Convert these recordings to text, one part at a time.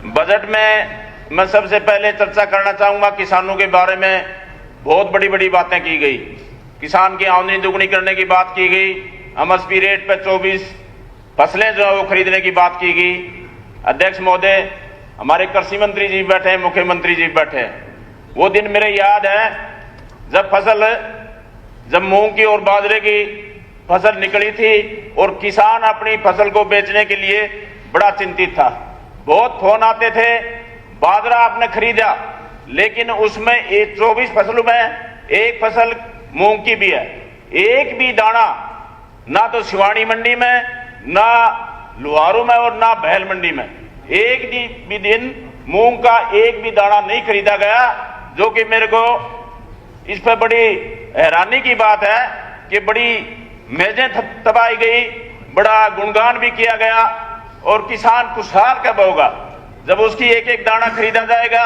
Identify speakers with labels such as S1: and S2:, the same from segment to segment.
S1: Budget में मैं सबसे पहले चर्चा करना चाहूंगा किसानों के बारे में। बहुत बड़ी बड़ी बातें की गई। किसान की आमदनी दुगनी करने की बात की गई। एमएसपी रेट पे 24 फसलें जो है वो खरीदने की बात की गई। अध्यक्ष महोदय, हमारे कृषि मंत्री जी बैठे हैं, मुख्यमंत्री जी बैठे हैं। वो दिन मेरे याद है जब मूंग की और बाजरे की फसल निकली थी और किसान अपनी फसल को बेचने के लिए बड़ा चिंतित था। बहुत फोन आते थे, बाजरा आपने खरीदा, लेकिन उसमें 24 फसलों में एक फसल मूंग की भी है। एक भी दाना ना तो शिवानी मंडी में, ना लुहारू में और ना बहल मंडी में एक भी दिन मूंग का एक भी दाना नहीं खरीदा गया, जो कि मेरे को इस पर बड़ी हैरानी की बात है कि बड़ी मेजें तबाई गई, बड़ा गुणगान भी किया गया। और किसान खुशहाल कब होगा? जब उसकी एक एक दाना खरीदा जाएगा,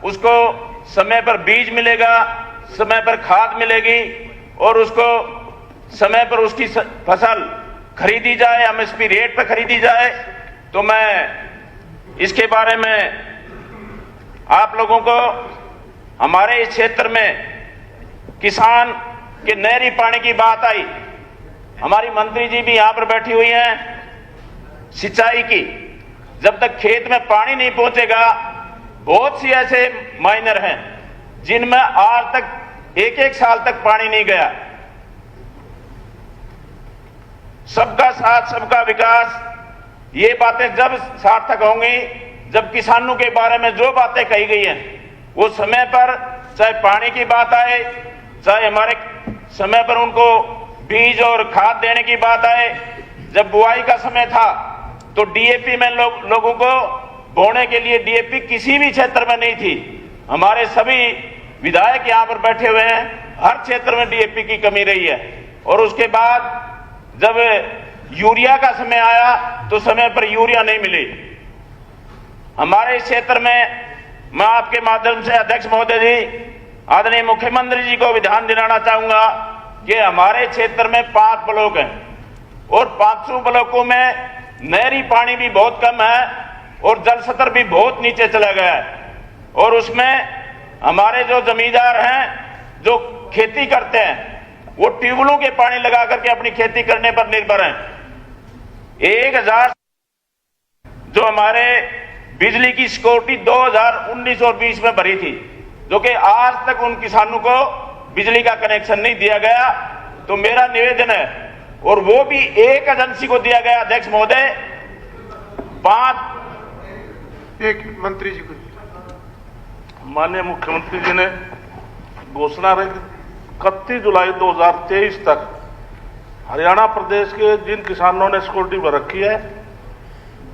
S1: उसको समय पर बीज मिलेगा, समय पर खाद मिलेगी और उसको समय पर उसकी फसल खरीदी जाए, एमएसपी रेट पर खरीदी जाए। तो मैं इसके बारे में आप लोगों को, हमारे इस क्षेत्र में किसान के नहरी पानी की बात आई, हमारी मंत्री जी भी यहां पर बैठी हुई हैं। सिंचाई की, जब तक खेत में पानी नहीं पहुंचेगा, बहुत सी ऐसे माइनर हैं जिनमें आज तक एक साल तक पानी नहीं गया। सबका साथ सबका विकास, ये बातें जब सार्थक होंगी जब किसानों के बारे में जो बातें कही गई हैं वो समय पर, चाहे पानी की बात आए, चाहे हमारे समय पर उनको बीज और खाद देने की बात आए। जब बुआई का समय था तो डीएपी में लोगों को बोने के लिए डीएपी किसी भी क्षेत्र में नहीं थी। हमारे सभी विधायक यहां पर बैठे हुए हैं, हर क्षेत्र में डीएपी की कमी रही है। और उसके बाद जब यूरिया का समय आया तो समय पर यूरिया नहीं मिली। हमारे इस क्षेत्र में मैं आपके माध्यम से अध्यक्ष महोदय जी, आदरणीय मुख्यमंत्री जी को भी ध्यान दिलाना चाहूंगा कि हमारे क्षेत्र में 5 ब्लॉक हैं और 5 ब्लॉकों में नहरी पानी भी बहुत कम है और जल स्तर भी बहुत नीचे चला गया है। और उसमें हमारे जो जमींदार हैं, जो खेती करते हैं, वो ट्यूबवेलों के पानी लगा करके अपनी खेती करने पर निर्भर हैं। 1000 जो हमारे बिजली की सिक्योरिटी 2019 और 20 में भरी थी, जो कि आज तक उन किसानों को बिजली का कनेक्शन नहीं दिया गया। तो मेरा निवेदन है, और वो भी एक एजेंसी को दिया गया। अध्यक्ष महोदय, 5
S2: एक मंत्री जी को,
S3: माननीय मुख्यमंत्री जी ने घोषणा रखी 31 जुलाई 2023 तक हरियाणा प्रदेश के जिन किसानों ने सिक्योरिटी भर रखी है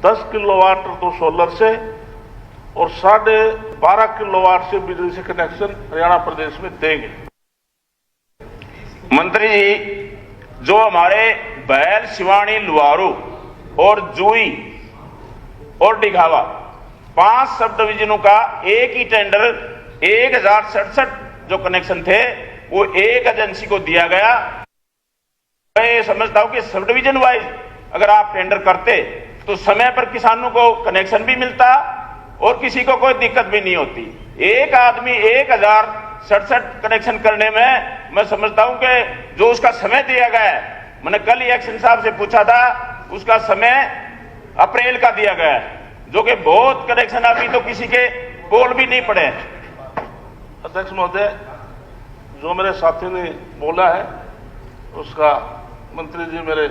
S3: 10 किलोवाट तो सोलर से और 12.5 किलोवाट से बिजली से कनेक्शन हरियाणा प्रदेश में देंगे।
S1: मंत्री जी, जो हमारे बैल, शिवानी, लुहारू और जुई और डिघावा 5 सब डिवीजनों का एक ही टेंडर 1067 जो कनेक्शन थे वो एक एजेंसी को दिया गया। मैं ये समझता हूं कि सब डिवीजन वाइज अगर आप टेंडर करते तो समय पर किसानों को कनेक्शन भी मिलता और किसी को कोई दिक्कत भी नहीं होती। एक आदमी 1067 कनेक्शन करने में मैं समझता हूं कि जो उसका समय दिया गया है, मैंने कल ही एक्शन साहब से पूछा था, उसका समय अप्रैल का दिया गया है, जो कि बहुत कनेक्शन अभी तो किसी के पोल भी नहीं पड़े।
S3: अध्यक्ष महोदय, जो मेरे साथी ने बोला है उसका मंत्री जी मेरे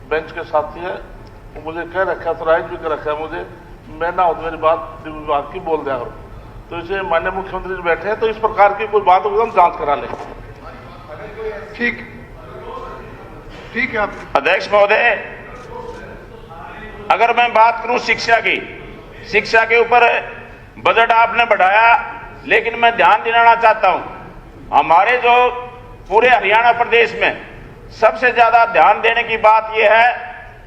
S3: बेंच के साथी है, वो मुझे कह रखा, थोराइज भी कर रखा है मुझे, मैं ना हो तो मेरी बात विभाग की बोल दिया करो। तो इसे माननीय मुख्यमंत्री जी बैठे हैं, तो इस प्रकार की कोई बात होगी हम जांच करा लें।
S2: ठीक है। आप
S1: अध्यक्ष महोदय, अगर मैं बात करूं शिक्षा की, शिक्षा के ऊपर बजट आपने बढ़ाया, लेकिन मैं ध्यान दिलाना चाहता हूं, हमारे जो पूरे हरियाणा प्रदेश में सबसे ज्यादा ध्यान देने की बात यह है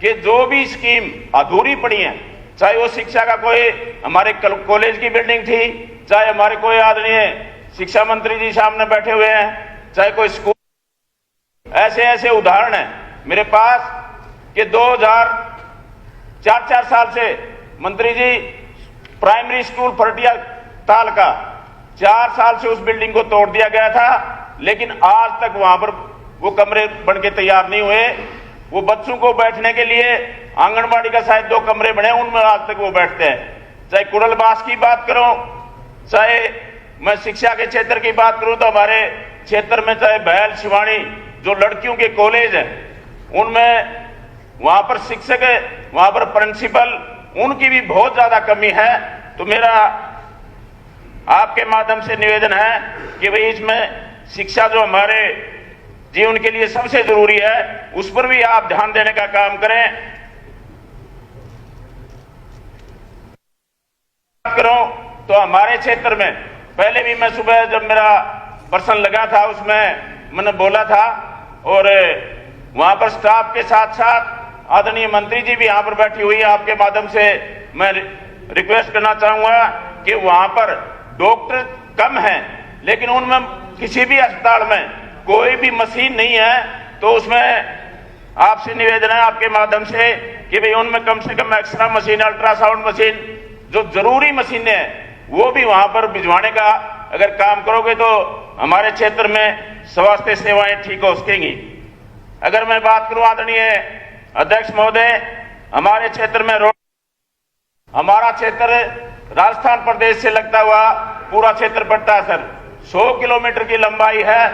S1: कि जो भी स्कीम अधूरी पड़ी है, चाहे वो शिक्षा का कोई हमारे कॉलेज की बिल्डिंग थी, चाहे हमारे कोई आदरणीय शिक्षा मंत्री जी सामने बैठे हुए हैं, चाहे कोई स्कूल, ऐसे उदाहरण हैं मेरे पास कि 2004 साल से मंत्री जी प्राइमरी स्कूल फरटिया ताल का 4 साल से उस बिल्डिंग को तोड़ दिया गया था, लेकिन आज तक वहां पर वो कमरे बन के तैयार नहीं हुए। वो बच्चों को बैठने के लिए आंगनबाड़ी का शायद 2 कमरे बने, उनमें आज तक वो बैठते हैं। चाहे कुड़लबास की बात करो, चाहे मैं शिक्षा के क्षेत्र की बात करूं, तो हमारे क्षेत्र में चाहे बैल शिवानी जो लड़कियों के कॉलेज है, उनमें वहां पर शिक्षक, वहां पर प्रिंसिपल, उनकी भी बहुत ज्यादा कमी है। तो मेरा आपके माध्यम से निवेदन है कि भाई इसमें शिक्षा जो हमारे जीवन के लिए सबसे जरूरी है, उस पर भी आप ध्यान देने का काम करें। बात करूं तो हमारे क्षेत्र में पहले भी मैं सुबह जब मेरा प्रश्न लगा था उसमें मैंने बोला था, और वहां पर स्टाफ के साथ साथ आदरणीय मंत्री जी भी यहां पर बैठी हुई है। आपके माध्यम से मैं रिक्वेस्ट करना चाहूंगा कि वहां पर डॉक्टर कम हैं, लेकिन उनमें किसी भी अस्पताल में कोई भी मशीन नहीं है, तो उसमें आपसे निवेदन है आपके माध्यम से कि भाई उनमें कम से कम एक्सरे मशीन, अल्ट्रासाउंड मशीन, जो जरूरी मशीनें हैं वो भी वहां पर भिजवाने का अगर काम करोगे तो हमारे क्षेत्र में स्वास्थ्य सेवाएं ठीक हो सकेंगी। अगर मैं बात करूं आदरणीय अध्यक्ष महोदय, हमारे क्षेत्र में रोड, हमारा क्षेत्र राजस्थान प्रदेश से लगता हुआ पूरा क्षेत्र पड़ता है सर। 100 किलोमीटर की लंबाई है,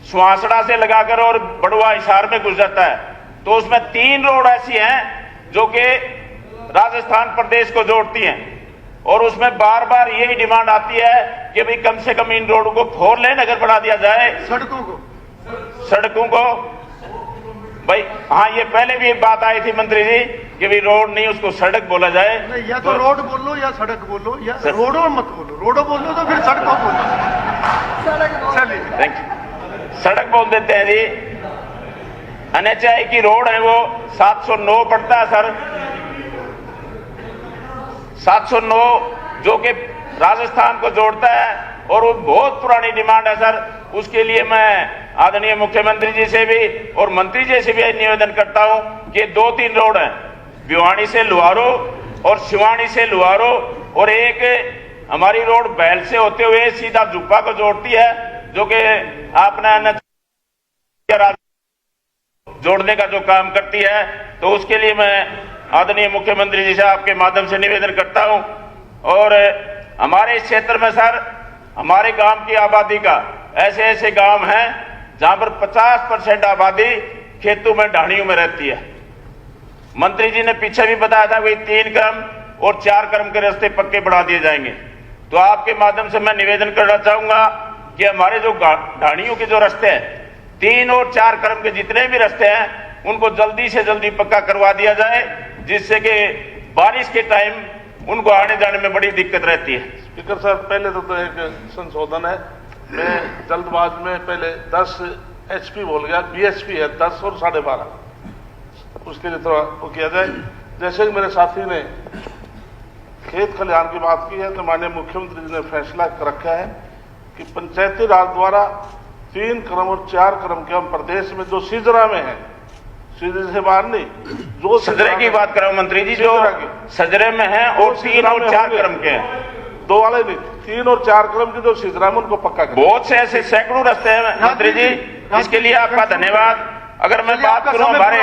S1: सुहासड़ा से लगाकर और बड़ुआ हिसार में घुस जाता है। तो उसमें 3 रोड ऐसी हैं जो कि राजस्थान प्रदेश को जोड़ती हैं, और उसमें बार बार यही डिमांड आती है कि भाई कम से कम इन रोडों को 4 लेन अगर बढ़ा दिया जाए, सड़कों को भाई, हाँ ये पहले भी एक बात आई थी मंत्री जी कि भाई रोड नहीं उसको सड़क बोला जाए।
S2: नहीं, या तो रोड बोल लो या सड़क बोल लो, या रोडो मत बोलो, रोडो बोल लो तो फिर सड़कों बोलो। चलिए,
S1: थैंक यू। सड़क बोल देते हैं जी। NHAI की रोड है वो 709 पड़ता है सर, 709 जो कि राजस्थान को जोड़ता है, और वो बहुत पुरानी डिमांड है सर। उसके लिए मैं आदरणीय मुख्यमंत्री जी से भी और मंत्री जी से भी निवेदन करता हूं कि 2-3 रोड हैं, भिवानी से लुहारो और शिवानी से लुहारो, और एक हमारी रोड बैल से होते हुए सीधा जुप्पा को जोड़ती है, जो कि आपने जोड़ने का जो काम करती है। तो उसके लिए मैं आदरणीय मुख्यमंत्री जी से आपके माध्यम से निवेदन करता हूं। और हमारे इस क्षेत्र में सर, हमारे गांव की आबादी का ऐसे ऐसे गांव हैं जहां पर 50% आबादी खेतों में, ढाणियों में रहती है। मंत्री जी ने पीछे भी बताया था कि 3 क्रम और 4 क्रम के रास्ते पक्के बढ़ा दिए जाएंगे। तो आपके माध्यम से मैं निवेदन करना चाहूंगा कि हमारे जो ढाणियों के जो रास्ते हैं, 3 और 4 क्रम के जितने भी रास्ते हैं, उनको जल्दी से जल्दी पक्का करवा दिया जाए, जिससे कि बारिश के टाइम उनको आने जाने में बड़ी दिक्कत रहती है।
S3: स्पीकर साहब, पहले तो एक संशोधन है, मैं जल्दबाज में पहले 10 HP बोल गया, BHP है 10 और 12.5, उसके लिए थोड़ा वो किया जाए। जैसे कि मेरे साथी ने खेत खलिहान की बात की है, तो माननीय मुख्यमंत्री जी ने फैसला कर रखा है कि पंचायती राज द्वारा 3 क्रम और 4 क्रम के हम प्रदेश में जो सिजरा में है, सीधे से बाहर नहीं, जो
S1: सजरे की बात करो मंत्री जी, जो सजरे में है और 3 और 4 क्रम के हैं,
S3: 2 वाले नहीं, 3 और 4 क्रम के जो सिजरा में उनको पक्का करें।
S1: बहुत से ऐसे सैकड़ों रास्ते हैं मंत्री जी, इसके लिए आपका धन्यवाद। अगर मैं बात करूं हमारे